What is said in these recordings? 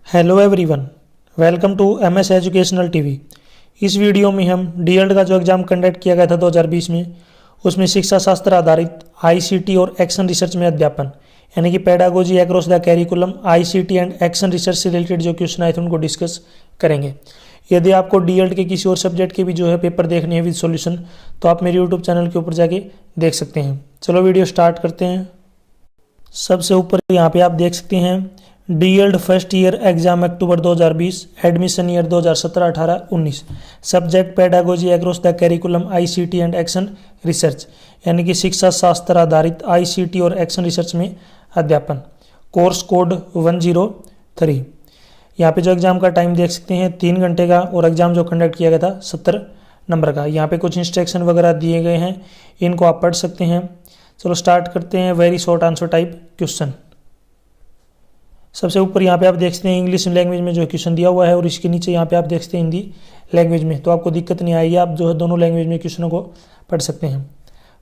Hello everyone, welcome to MS educational TV. इस video में हम डीएलएड का जो एग्ज़ाम कंडक्ट किया गया था 2020 में, उसमें शिक्षा शास्त्र आधारित आईसीटी और एक्शन रिसर्च में अध्यापन यानी कि pedagogy across the curriculum ICT and action research से रिलेटेड जो क्वेश्चन आए थे उनको डिस्कस करेंगे। यदि आपको डीएलएड के किसी और सब्जेक्ट के भी जो है पेपर देखने हैं विद सॉल्यूशन, तो आप मेरे यूट्यूब चैनल के ऊपर जाके देख सकते हैं। चलो वीडियो स्टार्ट करते हैं। सबसे ऊपर यहाँ पे आप देख सकते हैं DElEd first year exam October 2020, admission year 2017-18-19, subject pedagogy across the curriculum ICT and action research यानी कि शिक्षा शास्त्र आधारित आईसीटी और एक्शन रिसर्च में अध्यापन, कोर्स कोड 103। यहाँ पे जो एग्जाम का टाइम देख सकते हैं 3 घंटे का, और एग्जाम जो कंडक्ट किया गया था 70 नंबर का। यहाँ पे कुछ इंस्ट्रक्शन वगैरह दिए गए हैं, इनको आप पढ़ सकते हैं। चलो स्टार्ट करते हैं। Very short answer type question. सबसे ऊपर यहाँ पे आप देख सकते हैं इंग्लिश लैंग्वेज में जो क्वेश्चन दिया हुआ है, और इसके नीचे यहाँ पे आप देख सकते हैं हिंदी लैंग्वेज में, तो आपको दिक्कत नहीं आएगी, आप जो है दोनों लैंग्वेज में क्वेश्चनों को पढ़ सकते हैं।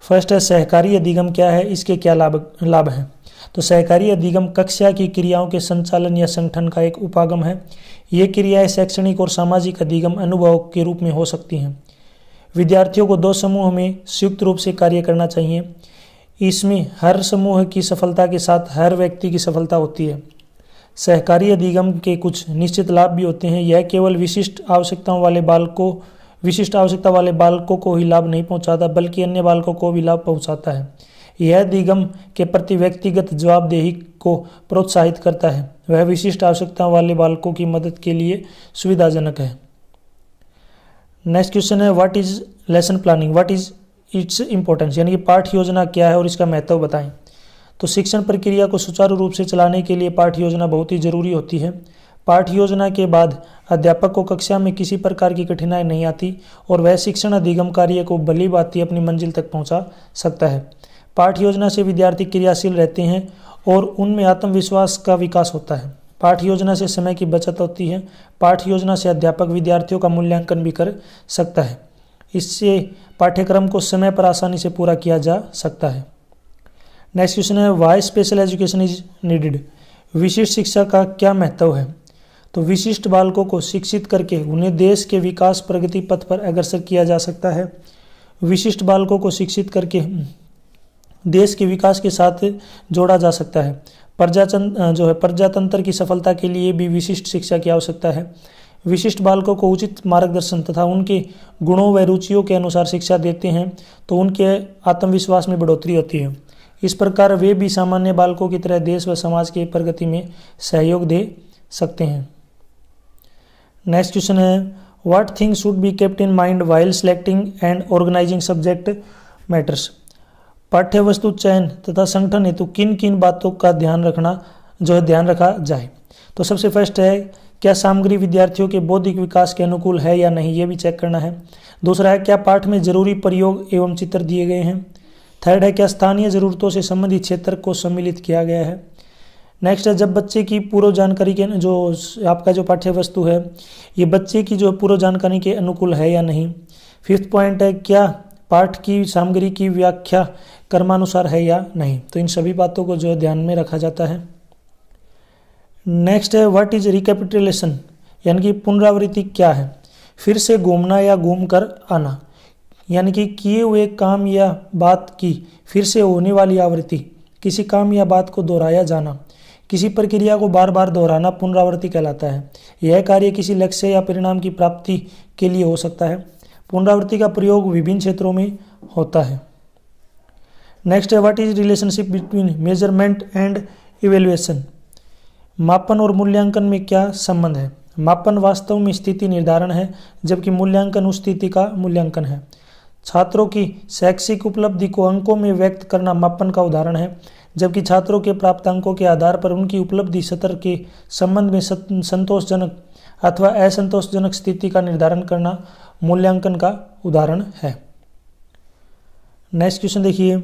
फर्स्ट है सहकारी अधिगम क्या है, इसके क्या लाभ हैं। तो सहकारी अधिगम कक्षा की क्रियाओं के संचालन या संगठन का एक उपागम है। ये क्रियाएं शैक्षणिक और सामाजिक अधिगम अनुभव के रूप में हो सकती हैं। विद्यार्थियों को 2 समूह में संयुक्त रूप से कार्य करना चाहिए। इसमें हर समूह की सफलता के साथ हर व्यक्ति की सफलता होती है। सहकारी अधिगम के कुछ निश्चित लाभ भी होते हैं। यह केवल विशिष्ट आवश्यकता वाले बालकों को ही लाभ नहीं पहुंचाता, बल्कि अन्य बालकों को भी लाभ पहुंचाता है। यह अधिगम के प्रति व्यक्तिगत जवाबदेही को प्रोत्साहित करता है। वह विशिष्ट आवश्यकता वाले बालकों की मदद के लिए सुविधाजनक है। नेक्स्ट क्वेश्चन है what is lesson planning, what is its importance, यानी कि पाठ्य योजना क्या है और इसका महत्व बताएं। तो शिक्षण प्रक्रिया को सुचारू रूप से चलाने के लिए पाठ्य योजना बहुत ही जरूरी होती है। पाठ्य योजना के बाद अध्यापक को कक्षा में किसी प्रकार की कठिनाई नहीं आती, और वह शिक्षण अधिगम कार्य को भली भांति अपनी मंजिल तक पहुंचा सकता है। पाठ्य योजना से विद्यार्थी क्रियाशील रहते हैं और उनमें आत्मविश्वास का विकास होता है। पाठ्य योजना से समय की बचत होती है। पाठ्य योजना से अध्यापक विद्यार्थियों का मूल्यांकन भी कर सकता है। इससे पाठ्यक्रम को समय पर आसानी से पूरा किया जा सकता है। नेक्स्ट क्वेश्चन है why special education is needed, विशिष्ट शिक्षा का क्या महत्व है। तो विशिष्ट बालकों को शिक्षित करके उन्हें देश के विकास प्रगति पथ पर अग्रसर किया जा सकता है। विशिष्ट बालकों को शिक्षित करके देश के विकास के साथ जोड़ा जा सकता है। प्रजातंत्र की सफलता के लिए भी विशिष्ट शिक्षा की आवश्यकता है। विशिष्ट बालकों को उचित मार्गदर्शन तथा उनके गुणों व रुचियों के अनुसार शिक्षा देते हैं तो उनके आत्मविश्वास में बढ़ोतरी होती है। इस प्रकार वे भी सामान्य बालकों की तरह देश व समाज की प्रगति में सहयोग दे सकते हैं। नेक्स्ट क्वेश्चन है what things should be kept in mind while selecting and organizing subject matters. पाठ्य वस्तु चयन तथा संगठन हेतु किन किन बातों का ध्यान रखा जाए। तो सबसे फर्स्ट है क्या सामग्री विद्यार्थियों के बौद्धिक विकास के अनुकूल है या नहीं, ये भी चेक करना है। दूसरा है क्या पाठ में जरूरी प्रयोग एवं चित्र दिए गए हैं। थर्ड है क्या स्थानीय जरूरतों से संबंधित क्षेत्र को सम्मिलित किया गया है। नेक्स्ट है जब बच्चे की पूर्व जानकारी के जो आपका जो पाठ्य वस्तु है ये बच्चे की जो पूर्व जानकारी के अनुकूल है या नहीं। फिफ्थ पॉइंट है क्या पाठ की सामग्री की व्याख्या क्रमानुसार है या नहीं। तो इन सभी बातों को जो ध्यान में रखा जाता है। नेक्स्ट है व्हाट इज रिकैपिटुलेशन, यानी कि पुनरावृत्ति क्या है। फिर से घूमना या घूम कर आना, यानी कि किए हुए काम या बात की फिर से होने वाली आवृत्ति। किसी काम या बात को दोहराया जाना, किसी प्रक्रिया को बार बार दोहराना पुनरावृत्ति कहलाता है। यह कार्य किसी लक्ष्य या परिणाम की प्राप्ति के लिए हो सकता है। पुनरावृत्ति का प्रयोग विभिन्न क्षेत्रों में होता है। नेक्स्ट है what is relationship between measurement and evaluation, मापन और मूल्यांकन में क्या संबंध है। मापन वास्तव में स्थिति निर्धारण है, जबकि मूल्यांकन उस स्थिति का मूल्यांकन है। छात्रों की शैक्षिक उपलब्धि को अंकों में व्यक्त करना मापन का उदाहरण है, जबकि छात्रों के प्राप्त अंकों के आधार पर उनकी उपलब्धि स्तर के संबंध में संतोषजनक अथवा असंतोषजनक स्थिति का निर्धारण करना मूल्यांकन का उदाहरण है। नेक्स्ट क्वेश्चन देखिए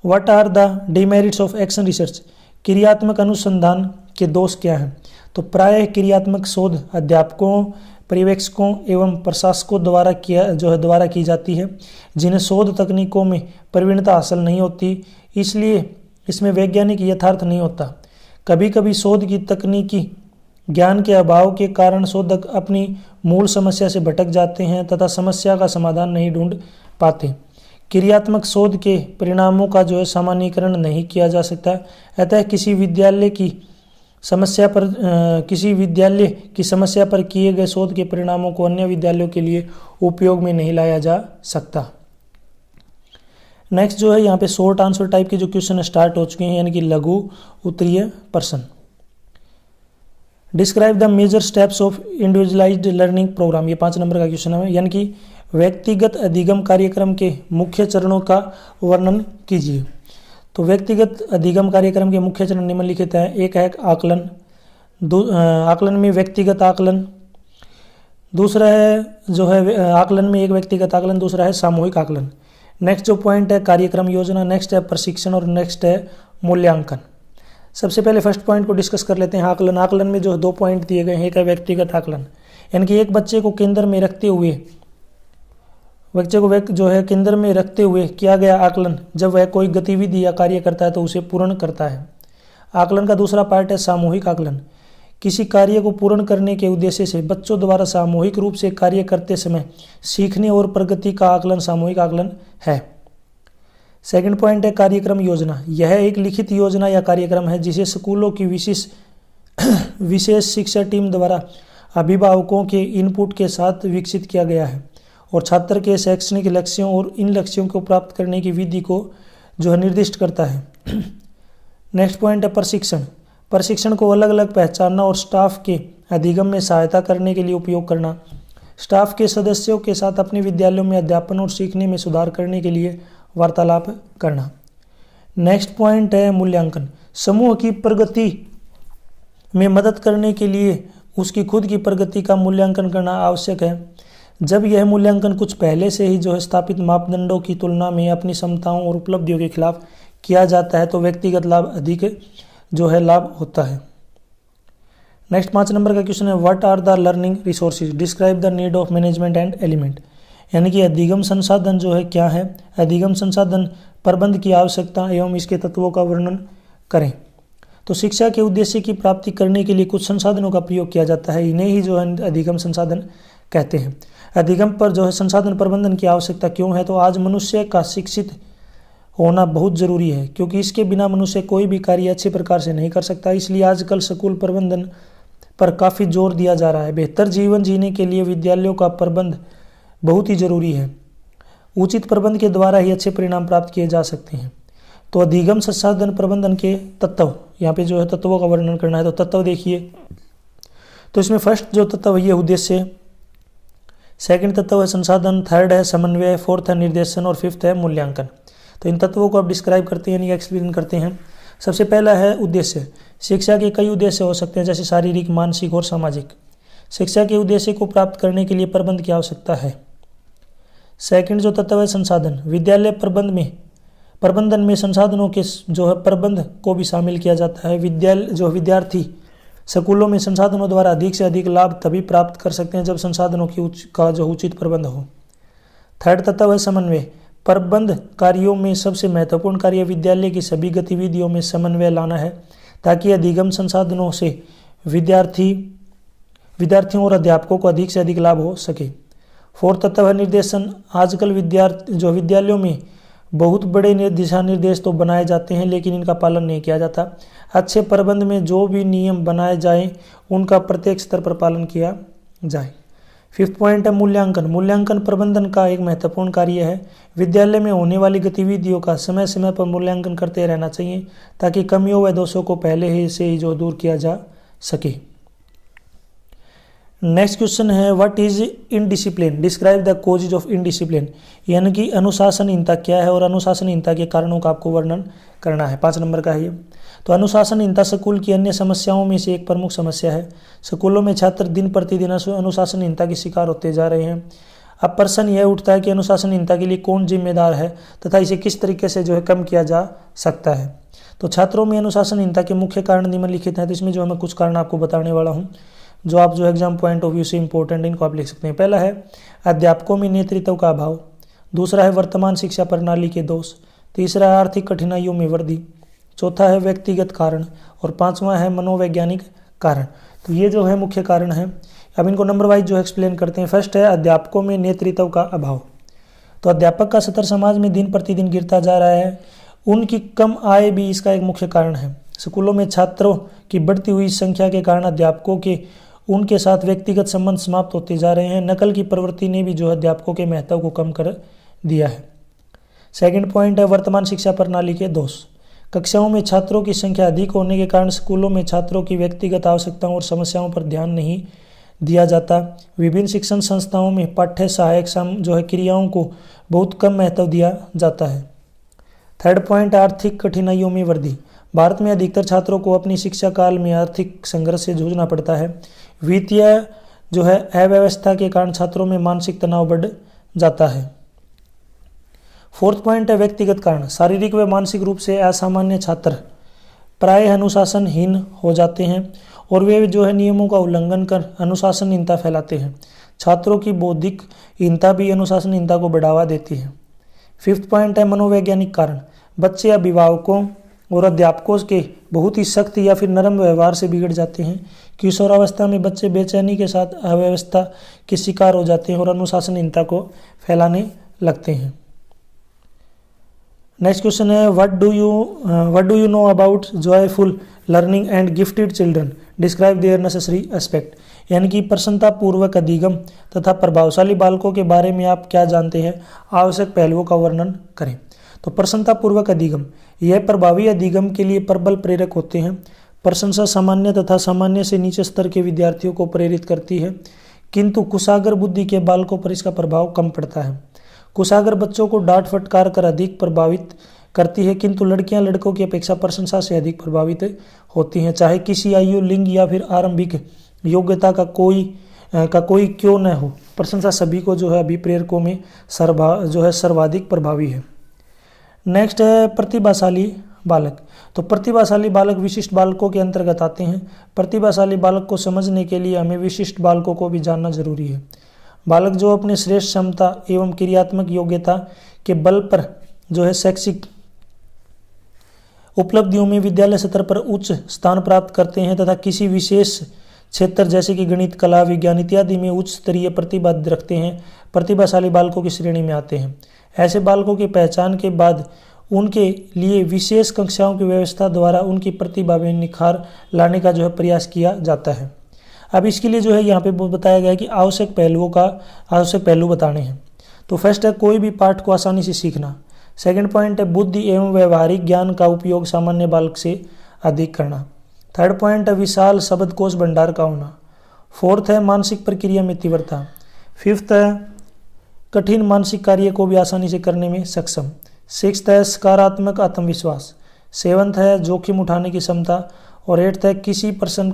what are the demerits of action research, क्रियात्मक अनुसंधान के दोष क्या हैं। तो प्रायः क्रियात्मक शोध अध्यापकों, पर्यवेक्षकों एवं प्रशासकों द्वारा की जाती है, जिन्हें शोध तकनीकों में प्रवीणता हासिल नहीं होती, इसलिए इसमें वैज्ञानिक यथार्थ नहीं होता। कभी कभी शोध की तकनीकी ज्ञान के अभाव के कारण शोधक अपनी मूल समस्या से भटक जाते हैं तथा समस्या का समाधान नहीं ढूंढ पाते। क्रियात्मक शोध के परिणामों का जो है सामान्यीकरण नहीं किया जा सकता, अतः किसी विद्यालय की समस्या पर किए गए शोध के परिणामों को अन्य विद्यालयों के लिए उपयोग में नहीं लाया जा सकता। नेक्स्ट जो है यहाँ पे शॉर्ट आंसर टाइप के जो क्वेश्चन स्टार्ट हो चुके हैं, यानी कि लघु उत्तरीय प्रश्न। Describe the major steps of individualized learning program, ये 5 नंबर का क्वेश्चन है, यानी कि व्यक्तिगत अधिगम कार्यक्रम के मुख्य चरणों का वर्णन कीजिए। तो व्यक्तिगत अधिगम कार्यक्रम के मुख्य चरण निम्नलिखित हैं। एक है आकलन, आकलन में व्यक्तिगत आकलन, दूसरा है जो है आकलन में एक व्यक्तिगत आकलन, दूसरा है सामूहिक आकलन। नेक्स्ट जो पॉइंट है कार्यक्रम योजना, नेक्स्ट है प्रशिक्षण और नेक्स्ट है मूल्यांकन। सबसे पहले फर्स्ट पॉइंट को डिस्कस कर लेते हैं आकलन। आकलन में जो 2 पॉइंट दिए गए हैं, एक है व्यक्तिगत आकलन, यानी कि एक बच्चे को केंद्र में रखते हुए केंद्र में रखते हुए किया गया आकलन, जब वह कोई गतिविधि या कार्य करता है तो उसे पूर्ण करता है। आकलन का दूसरा पार्ट है सामूहिक आकलन। किसी कार्य को पूर्ण करने के उद्देश्य से बच्चों द्वारा सामूहिक रूप से कार्य करते समय सीखने और प्रगति का आकलन सामूहिक आकलन है। सेकंड पॉइंट है कार्यक्रम योजना। यह एक लिखित योजना या कार्यक्रम है जिसे स्कूलों की विशेष शिक्षा टीम द्वारा अभिभावकों के इनपुट के साथ विकसित किया गया है और छात्र के शैक्षणिक लक्ष्यों और इन लक्ष्यों को प्राप्त करने की विधि को जो है निर्दिष्ट करता है। नेक्स्ट पॉइंट है प्रशिक्षण। प्रशिक्षण को अलग अलग पहचानना और स्टाफ के अधिगम में सहायता करने के लिए उपयोग करना। स्टाफ के सदस्यों के साथ अपने विद्यालयों में अध्यापन और सीखने में सुधार करने के लिए वार्तालाप करना। नेक्स्ट पॉइंट है मूल्यांकन। समूह की प्रगति में मदद करने के लिए उसकी खुद की प्रगति का मूल्यांकन करना आवश्यक है। जब यह मूल्यांकन कुछ पहले से ही जो है स्थापित मापदंडों की तुलना में अपनी क्षमताओं और उपलब्धियों के खिलाफ किया जाता है तो व्यक्तिगत लाभ अधिक जो है लाभ होता है। नेक्स्ट 5 नंबर का क्वेश्चन है what are the learning resources, describe the need of management and element, यानी कि अधिगम संसाधन जो है क्या है। अधिगम संसाधन प्रबंध की आवश्यकता एवं इसके तत्वों का वर्णन करें। तो शिक्षा के उद्देश्य की प्राप्ति करने के लिए कुछ संसाधनों का प्रयोग किया जाता है, इन्हें ही जो है अधिगम संसाधन कहते हैं। अधिगम पर जो है संसाधन प्रबंधन की आवश्यकता क्यों है, तो आज मनुष्य का शिक्षित होना बहुत जरूरी है, क्योंकि इसके बिना मनुष्य कोई भी कार्य अच्छे प्रकार से नहीं कर सकता। इसलिए आजकल स्कूल प्रबंधन पर काफ़ी जोर दिया जा रहा है। बेहतर जीवन जीने के लिए विद्यालयों का प्रबंध बहुत ही जरूरी है। उचित प्रबंध के द्वारा ही अच्छे परिणाम प्राप्त किए जा सकते हैं। तो अधिगम संसाधन प्रबंधन के तत्व, यहाँ पे जो है तत्वों का वर्णन करना है। तो तत्व देखिए, तो इसमें फर्स्ट जो तत्व है ये उद्देश्य, सेकंड तत्व है संसाधन, थर्ड है समन्वय, फोर्थ है निर्देशन और फिफ्थ है मूल्यांकन। तो इन तत्वों को आप डिस्क्राइब करते हैं यानी एक्सप्लेन करते हैं। सबसे पहला है उद्देश्य। शिक्षा के कई उद्देश्य हो सकते हैं, जैसे शारीरिक, मानसिक और सामाजिक। शिक्षा के उद्देश्य को प्राप्त करने के लिए प्रबंध की आवश्यकता है। सेकंड जो तत्व है संसाधन। विद्यालय प्रबंधन में संसाधनों के जो है प्रबंध को भी शामिल किया जाता है। विद्यार्थी स्कूलों में संसाधनों द्वारा अधिक से अधिक लाभ तभी प्राप्त कर सकते हैं जब संसाधनों का जो उचित प्रबंध हो। थर्ड तत्व है समन्वय। प्रबंध कार्यों में सबसे महत्वपूर्ण कार्य विद्यालय की सभी गतिविधियों में समन्वय लाना है, ताकि अधिगम संसाधनों से विद्यार्थियों और अध्यापकों को अधिक से अधिक लाभ हो सके। फोर्थ तत्व है निर्देशन। आजकल विद्यालयों में बहुत बड़े दिशा निर्देश तो बनाए जाते हैं, लेकिन इनका पालन नहीं किया जाता। अच्छे प्रबंध में जो भी नियम बनाए जाएं उनका प्रत्येक स्तर पर पालन किया जाए। फिफ्थ पॉइंट है मूल्यांकन। मूल्यांकन प्रबंधन का एक महत्वपूर्ण कार्य है। विद्यालय में होने वाली गतिविधियों का समय समय पर मूल्यांकन करते रहना चाहिए, ताकि कमियों व दोषों को पहले से ही जो दूर किया जा सके। नेक्स्ट क्वेश्चन है what is indiscipline, describe the causes of indiscipline, यानी कि अनुशासनहीनता क्या है और अनुशासनहीनता के कारणों का आपको वर्णन करना है। 5 नंबर का है ये। तो अनुशासनहीनता स्कूल की अन्य समस्याओं में से एक प्रमुख समस्या है। स्कूलों में छात्र दिन प्रतिदिन अनुशासनहीनता के शिकार होते जा रहे हैं। अब प्रश्न यह उठता है कि अनुशासनहीनता के लिए कौन जिम्मेदार है तथा इसे किस तरीके से जो है कम किया जा सकता है। तो छात्रों में अनुशासनहीनता के मुख्य कारण निम्नलिखित हैं। तो इसमें जो मैं कुछ कारण आपको बताने वाला हूँ, जो आप जो एग्जाम पॉइंट ऑफ व्यू से इंपॉर्टेंट, इनको आप लिख सकते हैं। पहला है अध्यापकों में नेतृत्व का अभाव, दूसरा है वर्तमान शिक्षा प्रणाली के दोष, तीसरा है आर्थिक कठिनाइयों में वृद्धि, चौथा है व्यक्तिगत कारण और 5वां है मनोवैज्ञानिक कारण। तो ये जो है मुख्य कारण है। अब इनको नंबर वाइज जो एक्सप्लेन करते हैं। फर्स्ट है अध्यापकों में नेतृत्व का अभाव। तो अध्यापक का स्तर समाज में दिन प्रतिदिन गिरता जा रहा है। उनकी कम आय भी इसका एक मुख्य कारण है। स्कूलों में छात्रों की बढ़ती हुई संख्या के कारण अध्यापकों के उनके साथ व्यक्तिगत संबंध समाप्त होते जा रहे हैं। नकल की प्रवृत्ति ने भी जो है अध्यापकों के महत्व को कम कर दिया है। सेकंड पॉइंट है वर्तमान शिक्षा प्रणाली के दोष। कक्षाओं में छात्रों की संख्या अधिक होने के कारण स्कूलों में छात्रों की व्यक्तिगत आवश्यकताओं और समस्याओं पर ध्यान नहीं दिया जाता। विभिन्न शिक्षण संस्थाओं में पाठ्य सहायक जो है क्रियाओं को बहुत कम महत्व दिया जाता है। थर्ड पॉइंट आर्थिक कठिनाइयों में वृद्धि। भारत में अधिकतर छात्रों को अपनी शिक्षा काल में आर्थिक संघर्ष से जूझना पड़ता है। वित्तीय जो है अव्यवस्था के कारण छात्रों में मानसिक तनाव बढ़ जाता है। फोर्थ पॉइंट है व्यक्तिगत कारण। शारीरिक व मानसिक रूप से असामान्य छात्र प्रायः अनुशासनहीन हो जाते हैं और वे जो है नियमों का उल्लंघन कर अनुशासनहीनता फैलाते हैं। छात्रों की बौद्धिकहीनता भी अनुशासनहीनता को बढ़ावा देती है। फिफ्थ पॉइंट है मनोवैज्ञानिक कारण। बच्चे अभिभावकों और अध्यापकों के बहुत ही सख्त या फिर नरम व्यवहार से बिगड़ जाते हैं। किशोरावस्था में बच्चे बेचैनी के साथ अव्यवस्था के शिकार हो जाते हैं और अनुशासनहीनता को फैलाने लगते हैं। नेक्स्ट क्वेश्चन है what do you know about joyful learning and gifted children, describe their necessary aspect. यानी कि प्रसन्नता पूर्वक अधिगम तथा प्रभावशाली बालकों के बारे में आप क्या जानते हैं, आवश्यक पहलुओं का वर्णन करें। तो प्रसन्नता पूर्वक अधिगम, यह प्रभावी अधिगम के लिए प्रबल प्रेरक होते हैं। प्रशंसा सामान्य तथा सामान्य से नीचे स्तर के विद्यार्थियों को प्रेरित करती है, किंतु कुशाग्र बुद्धि के बालकों पर इसका प्रभाव कम पड़ता है। कुशाग्र बच्चों को डांट फटकार कर अधिक प्रभावित करती है, किंतु लड़कियां लड़कों की अपेक्षा प्रशंसा से अधिक प्रभावित होती हैं, चाहे किसी आयु, लिंग या फिर आरंभिक योग्यता का कोई क्यों न हो। प्रशंसा सभी को जो है अभिप्रेरकों में सर्वाधिक प्रभावी है। नेक्स्ट है प्रतिभाशाली बालक। तो प्रतिभाशाली बालक विशिष्ट बालकों के अंतर्गत आते हैं। प्रतिभाशाली बालक को समझने के लिए हमें विशिष्ट बालकों को भी जानना जरूरी है। बालक जो अपने श्रेष्ठ क्षमता एवं क्रियात्मक योग्यता के बल पर जो है शैक्षिक उपलब्धियों में विद्यालय स्तर पर उच्च स्थान प्राप्त करते हैं तथा किसी विशेष क्षेत्र जैसे कि गणित, कला, विज्ञान इत्यादि में उच्च स्तरीय प्रतिभा रखते हैं, प्रतिभाशाली बालकों की श्रेणी में आते हैं। ऐसे बालकों की पहचान के बाद उनके लिए विशेष कक्षाओं की व्यवस्था द्वारा उनकी प्रतिभा में निखार लाने का जो है प्रयास किया जाता है। अब इसके लिए जो है यहाँ पे बताया गया है कि आवश्यक पहलू बताने हैं। तो फर्स्ट है कोई भी पाठ को आसानी से सीखना। सेकंड पॉइंट है बुद्धि एवं व्यवहारिक ज्ञान का उपयोग सामान्य बालक से अधिक करना। थर्ड पॉइंट है विशाल शब्दकोश भंडार का होना। फोर्थ है मानसिक प्रक्रिया में तीव्रता। फिफ्थ है कठिन मानसिक कार्य को भी आसानी से करने में सक्षम। सिक्स्थ है सकारात्मक आत्मविश्वास। सेवंथ है जोखिम उठाने की क्षमता। और एट्थ है किसी प्रश्न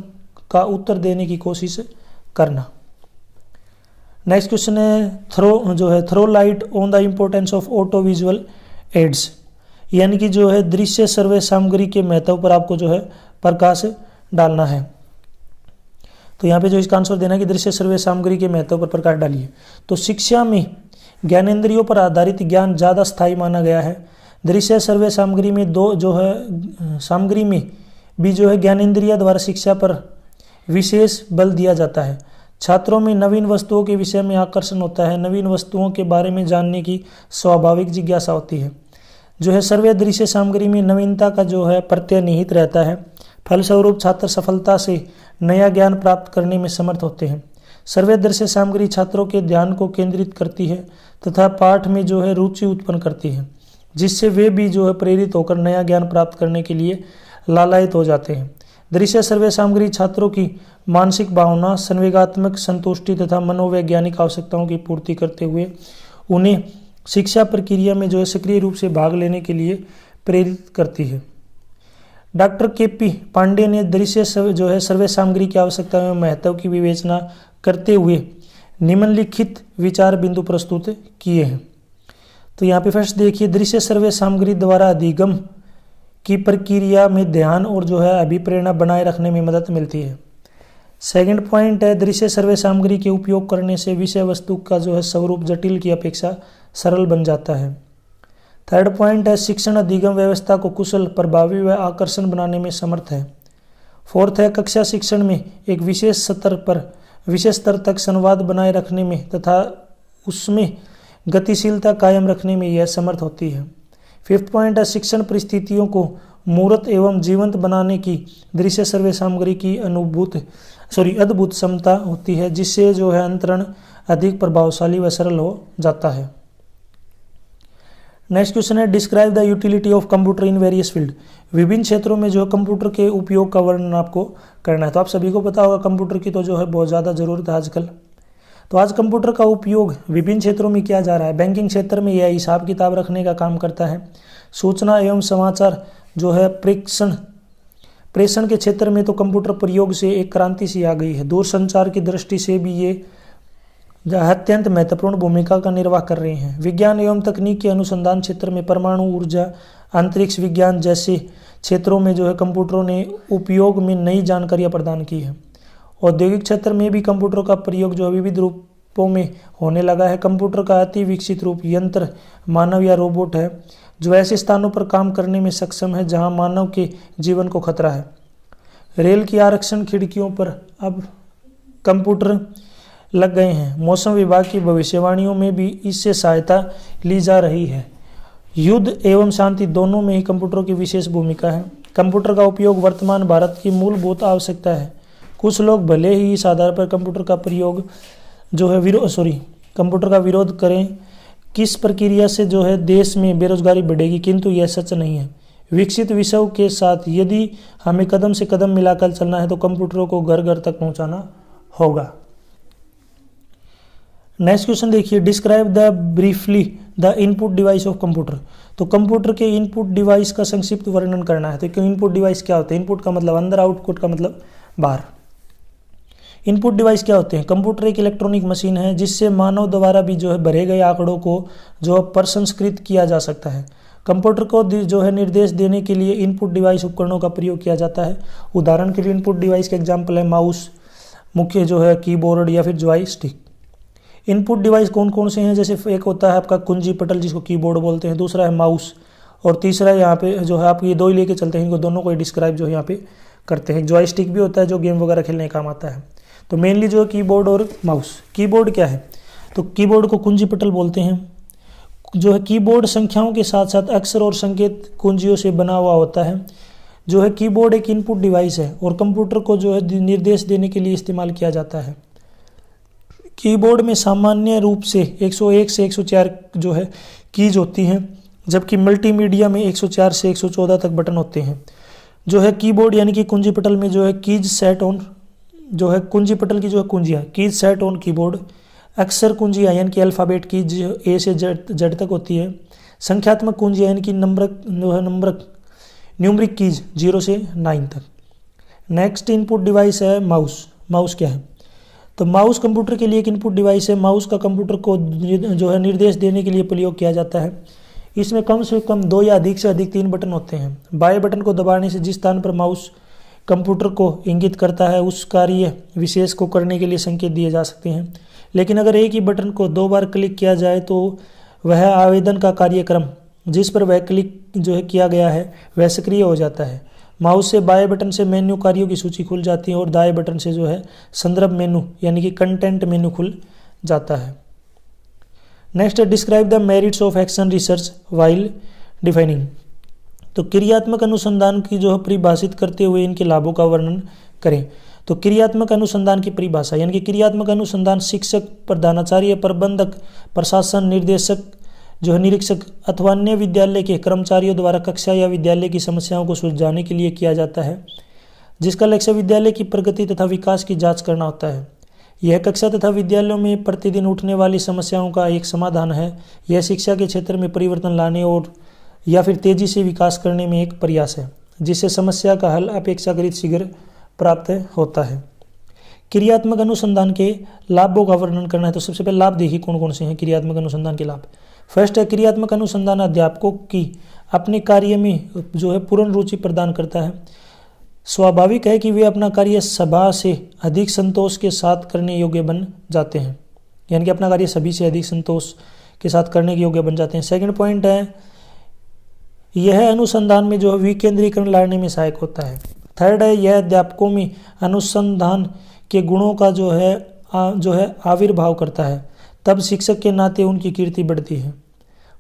का उत्तर देने की कोशिश करना। नेक्स्ट क्वेश्चन है throw light on the importance of audio visual aids. यानी कि जो है दृश्य सर्वे सामग्री के महत्व पर आपको जो है प्रकाश डालना है। तो यहाँ पे जो इसका आंसर देना है कि दृश्य सर्वे सामग्री के महत्व पर प्रकाश डालिए। तो शिक्षा में ज्ञानेंद्रियों पर आधारित ज्ञान ज़्यादा स्थायी माना गया है। दृश्य सर्वे सामग्री में सामग्री में भी जो है ज्ञानेंद्रिय द्वारा शिक्षा पर विशेष बल दिया जाता है। छात्रों में नवीन वस्तुओं के विषय में आकर्षण होता है। नवीन वस्तुओं के बारे में जानने की स्वाभाविक जिज्ञासा होती है। जो है सर्वे दृश्य सामग्री में नवीनता का जो है प्रत्यय निहित रहता है। फलस्वरूप छात्र सफलता से नया ज्ञान प्राप्त करने में समर्थ होते हैं। सर्वे दृश्य सामग्री छात्रों के ध्यान को केंद्रित करती है तथा पाठ में जो है रुचि उत्पन्न करती है, जिससे वे भी जो है प्रेरित होकर नया ज्ञान प्राप्त करने के लिए लालायित हो जाते हैं। दृश्य सर्वे सामग्री छात्रों की मानसिक भावना, संवेगात्मक संतुष्टि तथा मनोवैज्ञानिक आवश्यकताओं की पूर्ति करते हुए उन्हें शिक्षा प्रक्रिया में जो है सक्रिय रूप से भाग लेने के लिए प्रेरित करती है। Doctor KP. पांडे ने दृश्य जो है सर्वे सामग्री की आवश्यकता एवं महत्व की विवेचना करते हुए निम्नलिखित विचार बिंदु प्रस्तुत किए हैं। तो यहाँ पे फर्स्ट देखिए, दृश्य सर्वे सामग्री द्वारा अधिगम की प्रक्रिया में ध्यान और जो है अभिप्रेरणा बनाए रखने में मदद मिलती है। सेकंड पॉइंट है दृश्य सर्वे सामग्री के उपयोग करने से विषय वस्तु का जो है स्वरूप जटिल की अपेक्षा सरल बन जाता है। थर्ड पॉइंट है शिक्षण अधिगम व्यवस्था को कुशल, प्रभावी व आकर्षण बनाने में समर्थ है। फोर्थ है कक्षा शिक्षण में एक विशेष स्तर तक संवाद बनाए रखने में तथा उसमें गतिशीलता कायम रखने में यह समर्थ होती है। फिफ्थ पॉइंट है शिक्षण परिस्थितियों को मूर्त एवं जीवंत बनाने की दृश्य सर्वे सामग्री की अद्भुत क्षमता होती है, जिससे जो है अंतरण अधिक प्रभावशाली व सरल हो जाता है। नेक्स्ट क्वेश्चन है describe the utility of computer in various field. विभिन्न क्षेत्रों में जो है कंप्यूटर के उपयोग का वर्णन आपको करना है। तो आप सभी को पता होगा कंप्यूटर की तो जो है बहुत ज़्यादा ज़रूरत है आजकल। तो आज कंप्यूटर का उपयोग विभिन्न क्षेत्रों में किया जा रहा है। बैंकिंग क्षेत्र में यह हिसाब किताब रखने का काम करता है। सूचना एवं समाचार जो है प्रेषण के क्षेत्र में तो कंप्यूटर प्रयोग से एक क्रांति सी आ गई है। दूरसंचार की दृष्टि से भी ये अत्यंत महत्वपूर्ण भूमिका का निर्वाह कर रहे हैं। विज्ञान एवं तकनीक के अनुसंधान क्षेत्र में परमाणु ऊर्जा, अंतरिक्ष विज्ञान जैसे क्षेत्रों में जो है कंप्यूटरों ने उपयोग में नई जानकारियां प्रदान की है। औद्योगिक क्षेत्र में भी कंप्यूटर का प्रयोग जो विविध रूपों में होने लगा है। कंप्यूटर का अति विकसित रूप यंत्र, मानव या रोबोट है जो ऐसे स्थानों पर काम करने में सक्षम है जहां मानव के जीवन को खतरा है। रेल की आरक्षण खिड़कियों पर अब कंप्यूटर लग गए हैं। मौसम विभाग की भविष्यवाणियों में भी इससे सहायता ली जा रही है। युद्ध एवं शांति दोनों में ही कंप्यूटर की विशेष भूमिका है। कंप्यूटर का उपयोग वर्तमान भारत की मूलभूत आवश्यकता है। कुछ लोग भले ही इस आधार पर कंप्यूटर का प्रयोग जो है कंप्यूटर का विरोध करें किस प्रक्रिया से जो है देश में बेरोजगारी बढ़ेगी, किंतु यह सच नहीं है। विकसित विश्व के साथ यदि हमें कदम से कदम मिलाकर चलना है तो कंप्यूटरों को घर घर तक पहुंचाना होगा। नेक्स्ट क्वेश्चन देखिए describe the briefly the input device of computer. तो कंप्यूटर के इनपुट डिवाइस का संक्षिप्त वर्णन करना है। तो इनपुट डिवाइस क्या होते हैं? इनपुट का मतलब अंदर, आउटपुट का मतलब बाहर। इनपुट डिवाइस क्या होते हैं? कंप्यूटर एक इलेक्ट्रॉनिक मशीन है जिससे मानव द्वारा भी जो है भरे गए आंकड़ों को जो प्रसंस्कृत किया जा सकता है। कंप्यूटर को जो है निर्देश देने के लिए इनपुट डिवाइस उपकरणों का प्रयोग किया जाता है। उदाहरण के लिए इनपुट डिवाइस के एग्जाम्पल है माउस, मुख्य जो है कीबोर्ड या फिर जॉयस्टिक। इनपुट डिवाइस कौन कौन से हैं? जैसे एक होता है आपका कुंजी पटल जिसको कीबोर्ड बोलते हैं, दूसरा है माउस और तीसरा यहाँ पे जो है आप ये दो ही लेके चलते हैं, इनको दोनों को डिस्क्राइब जो है यहाँ पे करते हैं। जॉयस्टिक भी होता है जो गेम वगैरह खेलने का काम आता है। तो मेनली जो है कीबोर्ड और माउस। कीबोर्ड क्या है? तो कीबोर्ड को कुंजी पटल बोलते हैं। जो है कीबोर्ड संख्याओं के साथ साथ अक्षर और संकेत कुंजियों से बना हुआ होता है। जो है कीबोर्ड एक इनपुट डिवाइस है और कंप्यूटर को जो है निर्देश देने के लिए इस्तेमाल किया जाता है। कीबोर्ड में सामान्य रूप से 101 से 104 जो है कीज होती हैं, जबकि मल्टीमीडिया में 104 से 114 तक बटन होते हैं। जो है कीबोर्ड यानी कि कुंजी पटल में जो है कीज सेट ऑन जो है कुंजी पटल की जो है कुंजियाँ कीज सेट ऑन कीबोर्ड। अक्षर कुंजियाँ यानी कि अल्फ़ाबेट कीज ए से जेड तक होती है। संख्यात्मक कुंजियाँ यानी कि न्यूमरिक कीज 0 से 9 तक। नेक्स्ट इनपुट डिवाइस है माउस। माउस क्या है? तो माउस कंप्यूटर के लिए एक इनपुट डिवाइस है। माउस का कंप्यूटर को जो है निर्देश देने के लिए प्रयोग किया जाता है। इसमें कम से कम 2 या अधिक से अधिक 3 बटन होते हैं। बाएं बटन को दबाने से जिस स्थान पर माउस कंप्यूटर को इंगित करता है उस कार्य विशेष को करने के लिए संकेत दिए जा सकते हैं। लेकिन अगर एक ही बटन को 2 बार क्लिक किया जाए तो वह आवेदन का कार्यक्रम जिस पर वह क्लिक जो है किया गया है वह सक्रिय हो जाता है। माउस से बाएं बटन से मेन्यू कार्यों की सूची खुल जाती है और दाएं बटन से जो है संदर्भ मेनू यानी कि कंटेंट मेनू खुल जाता है। Next describe the merits of action research while defining. तो क्रियात्मक अनुसंधान की जो है परिभाषित करते हुए इनके लाभों का वर्णन करें। तो क्रियात्मक अनुसंधान की परिभाषा यानी कि क्रियात्मक अनुसंधान शिक्षक, प्रधानाचार्य, प्रबंधक, प्रशासन, निर्देशक जो है निरीक्षक अथवा अन्य विद्यालय के कर्मचारियों द्वारा कक्षा या विद्यालय की समस्याओं को सुलझाने के लिए किया जाता है, जिसका लक्ष्य विद्यालय की प्रगति तथा विकास की जांच करना होता है। यह कक्षा तथा विद्यालयों में प्रतिदिन उठने वाली समस्याओं का एक समाधान है। यह शिक्षा के क्षेत्र में परिवर्तन लाने और या फिर तेजी से विकास करने में एक प्रयास है, जिससे समस्या का हल अपेक्षाकृत शीघ्र प्राप्त होता है। क्रियात्मक अनुसंधान के लाभों का वर्णन करना है। तो सबसे पहले लाभ देखिए कौन कौन से हैं क्रियात्मक अनुसंधान के लाभ। फर्स्ट है क्रियात्मक अनुसंधान अध्यापकों की अपने कार्य में जो है पूर्ण रुचि प्रदान करता है। स्वाभाविक है कि वे अपना कार्य सभा से अधिक संतोष के साथ करने योग्य बन जाते हैं, यानी कि अपना कार्य सभी से अधिक संतोष के साथ करने के योग्य बन जाते हैं। सेकंड पॉइंट है यह अनुसंधान में जो है विकेंद्रीकरण लाने में सहायक होता है। थर्ड है यह अध्यापकों में अनुसंधान के गुणों का जो है आविर्भाव करता है, तब शिक्षक के नाते उनकी कीर्ति बढ़ती है।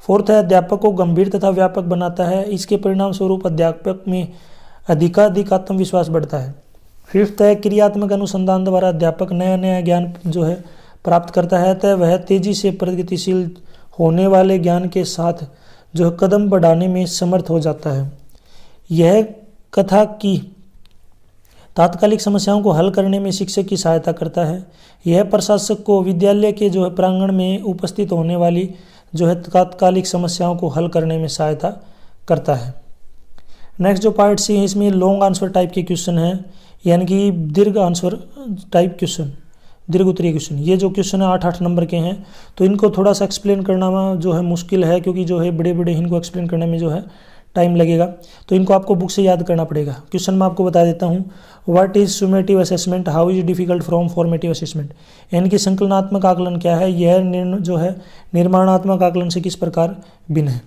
फोर्थ है अध्यापक को गंभीर तथा व्यापक बनाता है, इसके परिणाम स्वरूप अध्यापक में अधिकाधिक आत्मविश्वास बढ़ता है। फिफ्थ है क्रियात्मक अनुसंधान द्वारा अध्यापक नया नया ज्ञान जो है प्राप्त करता है, तो वह तेजी से प्रगतिशील होने वाले ज्ञान के साथ जो कदम बढ़ाने में समर्थ हो जाता है। यह कथा की तात्कालिक समस्याओं को हल करने में शिक्षक की सहायता करता है। यह प्रशासक को विद्यालय के जो है प्रांगण में उपस्थित होने वाली जो है तात्कालिक समस्याओं को हल करने में सहायता करता है। नेक्स्ट जो पार्ट सी है, इसमें लॉन्ग आंसर टाइप के क्वेश्चन है, यानी कि दीर्घ आंसर टाइप क्वेश्चन, दीर्घ उत्तरीय क्वेश्चन। ये जो क्वेश्चन है 8-8 नंबर के हैं, तो इनको थोड़ा सा एक्सप्लेन करना जो है मुश्किल है, क्योंकि जो है बड़े बड़े इनको एक्सप्लेन करने में जो है टाइम लगेगा, तो इनको आपको बुक से याद करना पड़ेगा। क्वेश्चन मैं आपको बता देता हूँ। What is summative assessment, how is difficult from formative assessment, यानी कि संकलनात्मक आकलन क्या है, यह जो है निर्माणात्मक आकलन से किस प्रकार भिन्न है।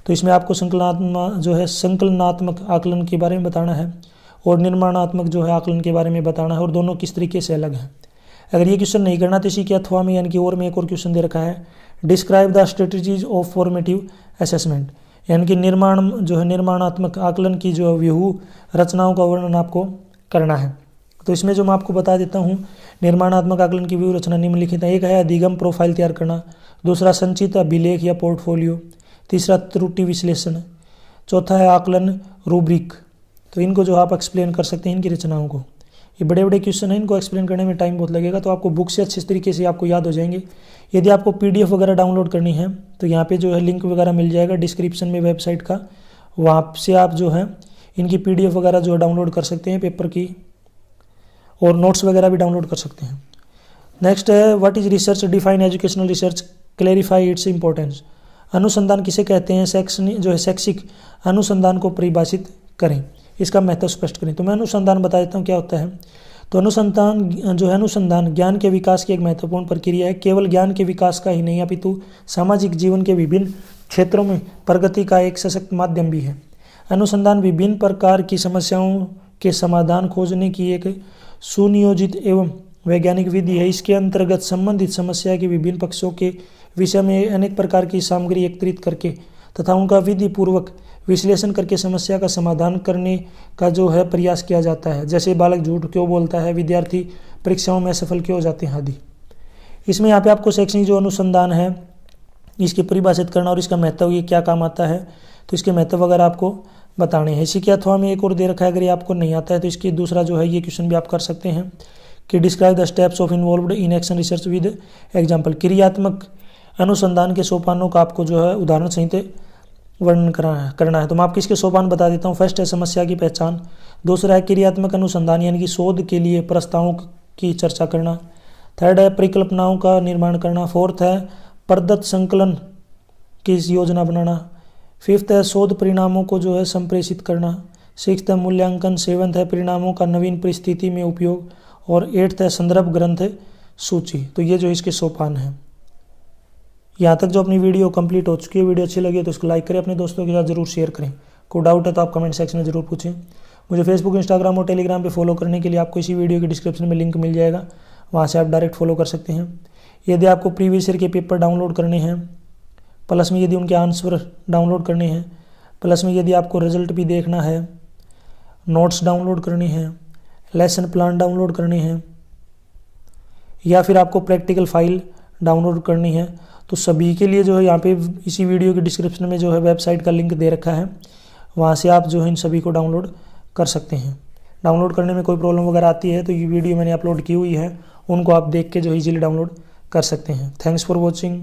तो इसमें आपको संकलनात्मक आकलन के बारे में बताना है और निर्माणात्मक जो है आकलन के बारे में बताना है, और दोनों किस तरीके से अलग हैं। अगर ये क्वेश्चन नहीं करना तो इसी के अथवा में यानी कि और में एक और क्वेश्चन दे रखा है, describe the strategies of formative assessment, यानी कि निर्माणात्मक आकलन की जो व्यूह रचनाओं का वर्णन आपको करना है। तो इसमें जो मैं आपको बता देता हूँ, निर्माणात्मक आकलन की व्यूह रचना निम्नलिखित है। एक है अधिगम प्रोफाइल तैयार करना, दूसरा संचित अभिलेख या पोर्टफोलियो, तीसरा त्रुटि विश्लेषण, चौथा है आकलन रूब्रिक। तो इनको जो आप एक्सप्लेन कर सकते हैं इनकी रचनाओं को। ये बड़े बड़े क्वेश्चन हैं, इनको एक्सप्लेन करने में टाइम बहुत लगेगा, तो आपको बुक से अच्छे तरीके से आपको याद हो जाएंगे। यदि आपको PDF वगैरह डाउनलोड करनी है तो यहाँ पे जो है लिंक वगैरह मिल जाएगा डिस्क्रिप्शन में वेबसाइट का, वहाँ से आप जो है इनकी PDF वगैरह जो है डाउनलोड कर सकते हैं, पेपर की, और नोट्स वगैरह भी डाउनलोड कर सकते हैं। नेक्स्ट है what is research, define educational research, clarify its importance. अनुसंधान किसे कहते हैं, शैक्षिक अनुसंधान को परिभाषित करें, इसका महत्व स्पष्ट करें। तो मैं अनुसंधान बता देता हूँ क्या होता है। तो अनुसंधान ज्ञान के विकास की एक महत्वपूर्ण प्रक्रिया है। केवल ज्ञान के विकास का ही नहीं, अपितु सामाजिक जीवन के विभिन्न क्षेत्रों में प्रगति का एक सशक्त माध्यम भी है। अनुसंधान विभिन्न प्रकार की समस्याओं के समाधान खोजने की एक सुनियोजित एवं वैज्ञानिक विधि है। इसके अंतर्गत संबंधित समस्या के विभिन्न पक्षों के विषय में अनेक प्रकार की सामग्री एकत्रित करके तथा उनका विधि पूर्वक विश्लेषण करके समस्या का समाधान करने का जो है प्रयास किया जाता है। जैसे बालक झूठ क्यों बोलता है, विद्यार्थी परीक्षाओं में असफल क्यों हो जाते हैं आदि। इसमें यहाँ पे आपको शैक्षणिक जो अनुसंधान है इसकी परिभाषित करना और इसका महत्व, ये क्या काम आता है, तो इसके महत्व वगैरह आपको बताने हैं। इसी के अथवा में एक और दे रखा है, अगर ये आपको नहीं आता है तो इसकी दूसरा जो है ये क्वेश्चन भी आप कर सकते हैं कि describe the steps of involved in action research with example. क्रियात्मक अनुसंधान के सोपानों का आपको जो है उदाहरण सहित वर्णन करना है। तो मैं आपको इसके सोपान बता देता हूँ। फर्स्ट है समस्या की पहचान, दूसरा है क्रियात्मक अनुसंधान यानी कि शोध के लिए प्रस्तावों की चर्चा करना, थर्ड है परिकल्पनाओं का निर्माण करना, फोर्थ है प्रदत्त संकलन की योजना बनाना, फिफ्थ है शोध परिणामों को जो है संप्रेषित करना, सिक्स्थ है मूल्यांकन, सेवंथ है परिणामों का नवीन परिस्थिति में उपयोग, और एट्थ है संदर्भ ग्रंथ सूची। तो ये जो इसके सोपान हैं। यहाँ तक जो अपनी वीडियो कंप्लीट हो चुकी है, वीडियो अच्छी लगी तो इसको लाइक करें, अपने दोस्तों के साथ जरूर शेयर करें। कोई डाउट है तो आप कमेंट सेक्शन में जरूर पूछें। मुझे फेसबुक, इंस्टाग्राम और टेलीग्राम पे फॉलो करने के लिए आपको इसी वीडियो के डिस्क्रिप्शन में लिंक मिल जाएगा, वहाँ से आप डायरेक्ट फॉलो कर सकते हैं। यदि आपको प्रीवियस ईयर के पेपर डाउनलोड करने हैं, प्लस में यदि उनके आंसर डाउनलोड करने हैं, प्लस में यदि आपको रिजल्ट भी देखना है, नोट्स डाउनलोड करने हैं, लेसन प्लान डाउनलोड करने हैं, या फिर आपको प्रैक्टिकल फाइल डाउनलोड करनी है, तो सभी के लिए जो है यहाँ पे इसी वीडियो के डिस्क्रिप्शन में जो है वेबसाइट का लिंक दे रखा है, वहाँ से आप जो है इन सभी को डाउनलोड कर सकते हैं। डाउनलोड करने में कोई प्रॉब्लम वगैरह आती है तो ये वीडियो मैंने अपलोड की हुई है, उनको आप देख के जो इजीली डाउनलोड कर सकते हैं। Thanks for watching.